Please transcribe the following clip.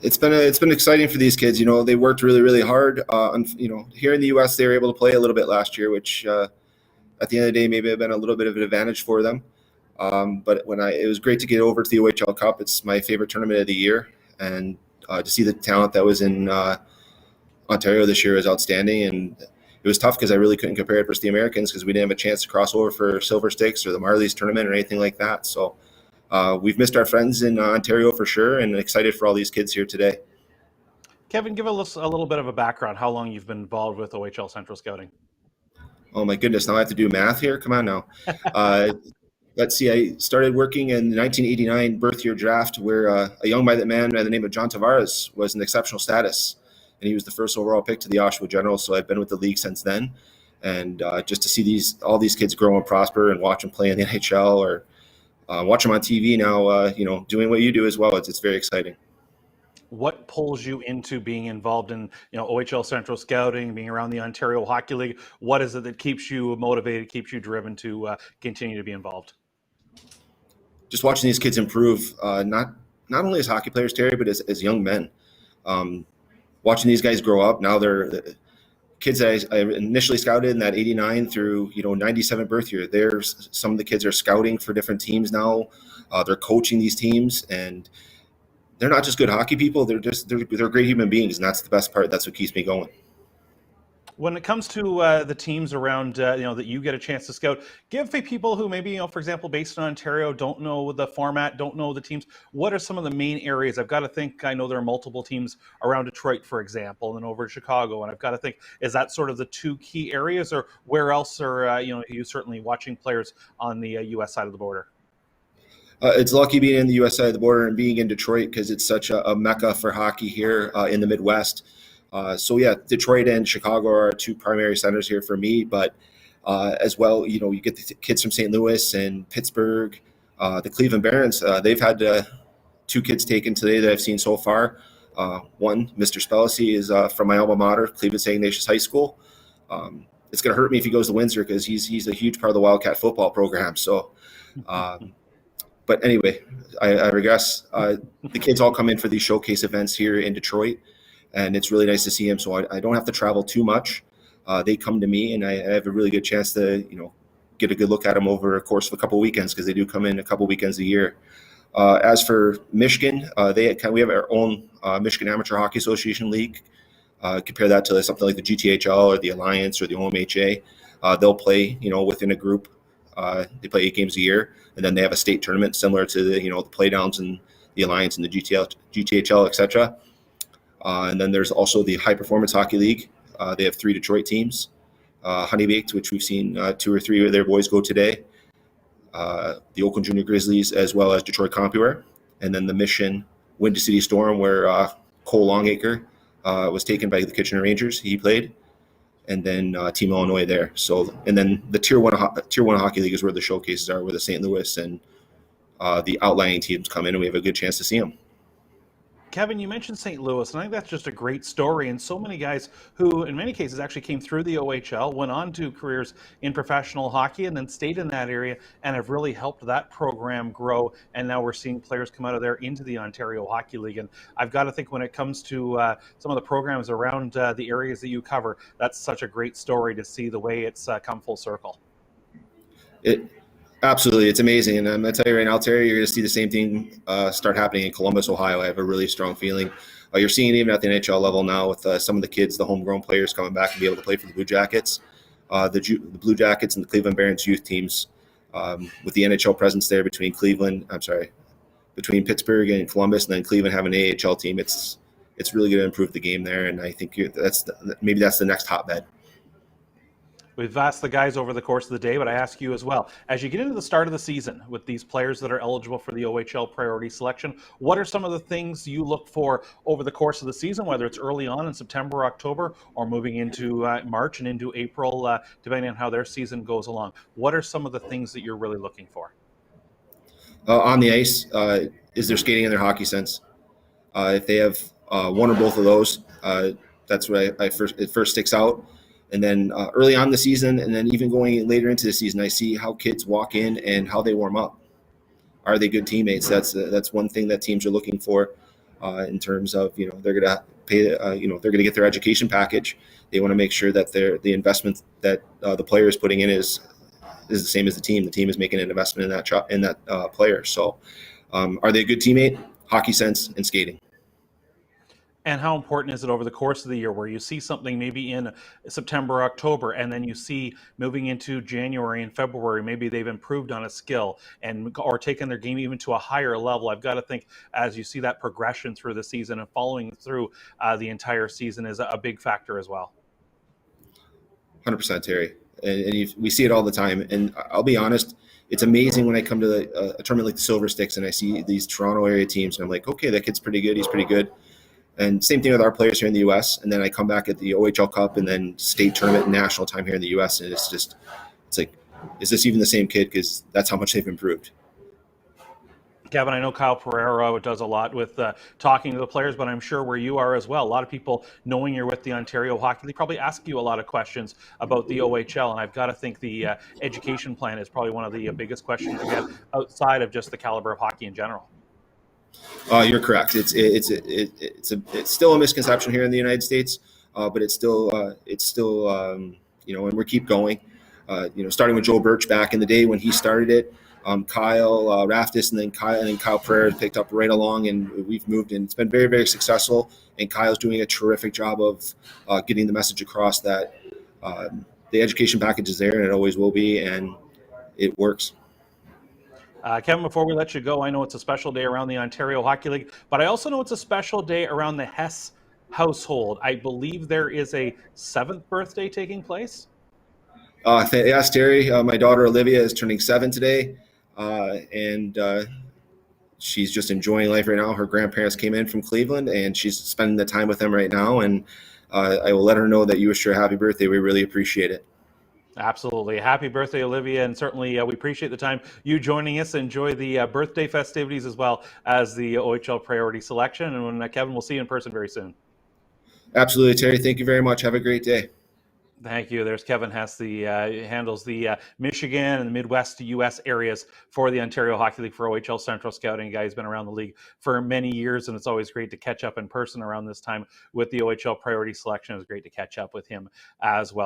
It's been exciting for these kids. They worked really, really hard. Here in the U.S., they were able to play a little bit last year, which at the end of the day maybe have been a little bit of an advantage for them. But it was great to get over to the OHL Cup. It's my favorite tournament of the year, and to see the talent that was in Ontario this year is outstanding. And it was tough because I really couldn't compare it versus the Americans because we didn't have a chance to cross over for Silver Sticks or the Marlies tournament or anything like that. So we've missed our friends in Ontario for sure, and excited for all these kids here today. Kevin, give us a little bit of a background, how long you've been involved with OHL Central Scouting. Oh my goodness, now I have to do math here? Come on now. Let's see, I started working in the 1989 birth year draft where a young man by the name of John Tavares was in exceptional status. And he was the first overall pick to the Oshawa Generals. So I've been with the league since then. And just to see all these kids grow and prosper and watch them play in the NHL or watch them on TV now, doing what you do as well, it's very exciting. What pulls you into being involved in, OHL Central Scouting, being around the Ontario Hockey League? What is it that keeps you motivated, keeps you driven to continue to be involved? Just watching these kids improve, not only as hockey players, Terry, but as young men. Watching these guys grow up. Now they're the kids that I initially scouted in that 89 through 97 birth year. There's some of the kids are scouting for different teams now. They're coaching these teams, and they're not just good hockey people. They're great human beings, and that's the best part. That's what keeps me going. When it comes to the teams around, that you get a chance to scout, give people who maybe, for example, based in Ontario, don't know the format, don't know the teams, what are some of the main areas? I've got to think, I know there are multiple teams around Detroit, for example, and over in Chicago, and I've got to think, is that sort of the two key areas, or where else are, you certainly watching players on the U.S. side of the border? It's lucky being in the U.S. side of the border and being in Detroit because it's such a mecca for hockey here in the Midwest. Detroit and Chicago are our two primary centers here for me, but as well, you get the kids from St. Louis and Pittsburgh, the Cleveland Barons. They've had two kids taken today that I've seen so far. One, Mr. Spellacy, is from my alma mater, Cleveland St. Ignatius High School. It's going to hurt me if he goes to Windsor because he's a huge part of the Wildcat football program. So, but anyway, I regress. The kids all come in for these showcase events here in Detroit, and it's really nice to see them. So I don't have to travel too much. They come to me, and I have a really good chance to, get a good look at them over a course of a couple of weekends because they do come in a couple of weekends a year. As for Michigan, we have our own Michigan Amateur Hockey Association League. Compare that to something like the GTHL or the Alliance or the OMHA. They'll play, within a group. They play 8 games a year, and then they have a state tournament similar to the playdowns and the Alliance and the GTHL, etc. And then there's also the High Performance Hockey League. They have 3 Detroit teams. Honey Baked, which we've seen 2 or 3 of their boys go today. The Oakland Junior Grizzlies, as well as Detroit CompuWare. And then the Mission Windy City Storm, where Cole Longacre was taken by the Kitchener Rangers. He played. And then Team Illinois there. So, and then the Tier 1 Hockey League is where the showcases are, where the St. Louis and the outlying teams come in, and we have a good chance to see them. Kevin, you mentioned St. Louis, and I think that's just a great story. And so many guys who, in many cases, actually came through the OHL, went on to careers in professional hockey, and then stayed in that area and have really helped that program grow. And now we're seeing players come out of there into the Ontario Hockey League. And I've got to think when it comes to some of the programs around the areas that you cover, that's such a great story to see the way it's come full circle. Absolutely. It's amazing. And I'm going to tell you right now, Terry, you're going to see the same thing start happening in Columbus, Ohio. I have a really strong feeling. You're seeing it even at the NHL level now with some of the kids, the homegrown players coming back and be able to play for the Blue Jackets. The Blue Jackets and the Cleveland Barons youth teams with the NHL presence there between Pittsburgh and Columbus, and then Cleveland having an AHL team. It's really going to improve the game there. And I think maybe that's the next hotbed. We've asked the guys over the course of the day, but I ask you as well. As you get into the start of the season with these players that are eligible for the OHL priority selection, what are some of the things you look for over the course of the season, whether it's early on in September or October, or moving into March and into April, depending on how their season goes along? What are some of the things that you're really looking for? On the ice, is their skating and their hockey sense. If they have one or both of those, that's what it first sticks out. And then early on in the season, and then even going later into the season, I see how kids walk in and how they warm up. Are they good teammates? That's one thing that teams are looking for. in terms of, they're going to pay, they're going to get their education package. They want to make sure that the investment that the player is putting in is the same as the team. The team is making an investment in that player. So, are they a good teammate? Hockey sense and skating. And how important is it over the course of the year where you see something maybe in September, October, and then you see moving into January and February, maybe they've improved on a skill or taken their game even to a higher level. I've got to think as you see that progression through the season and following through the entire season is a big factor as well. 100%, Terry. And we see it all the time. And I'll be honest, it's amazing when I come to a tournament like the Silver Sticks and I see these Toronto area teams, and I'm like, okay, that kid's pretty good. He's pretty good. And same thing with our players here in the U.S. And then I come back at the OHL Cup and then state tournament and national time here in the U.S. And it's like, is this even the same kid? Because that's how much they've improved. Kevin, I know Kyle Pereira does a lot with talking to the players, but I'm sure where you are as well. A lot of people, knowing you're with the Ontario Hockey League, probably ask you a lot of questions about the OHL. And I've got to think the education plan is probably one of the biggest questions you get outside of just the caliber of hockey in general. You're correct. It's still a misconception here in the United States, but it's still and we keep going. Starting with Joe Birch back in the day when he started it, Kyle Raftis, and then Kyle Pereira picked up right along, and we've moved, and it's been very, very successful. And Kyle's doing a terrific job of getting the message across that the education package is there, and it always will be, and it works. Kevin, before we let you go, I know it's a special day around the Ontario Hockey League, but I also know it's a special day around the Hess household. I believe there is a 7th birthday taking place. Yes, Terry. My daughter Olivia is turning 7 today, and she's just enjoying life right now. Her grandparents came in from Cleveland, and she's spending the time with them right now. And I will let her know that you wish her a happy birthday. We really appreciate it. Absolutely. Happy birthday, Olivia. And certainly we appreciate the time you joining us. Enjoy the birthday festivities as well as the OHL priority selection. And when Kevin, we'll see you in person very soon. Absolutely, Terry. Thank you very much. Have a great day. Thank you. There's Kevin Hess, handles the Michigan and the Midwest U.S. areas for the Ontario Hockey League for OHL Central Scouting. A guy who's been around the league for many years, and it's always great to catch up in person around this time with the OHL priority selection. It's great to catch up with him as well.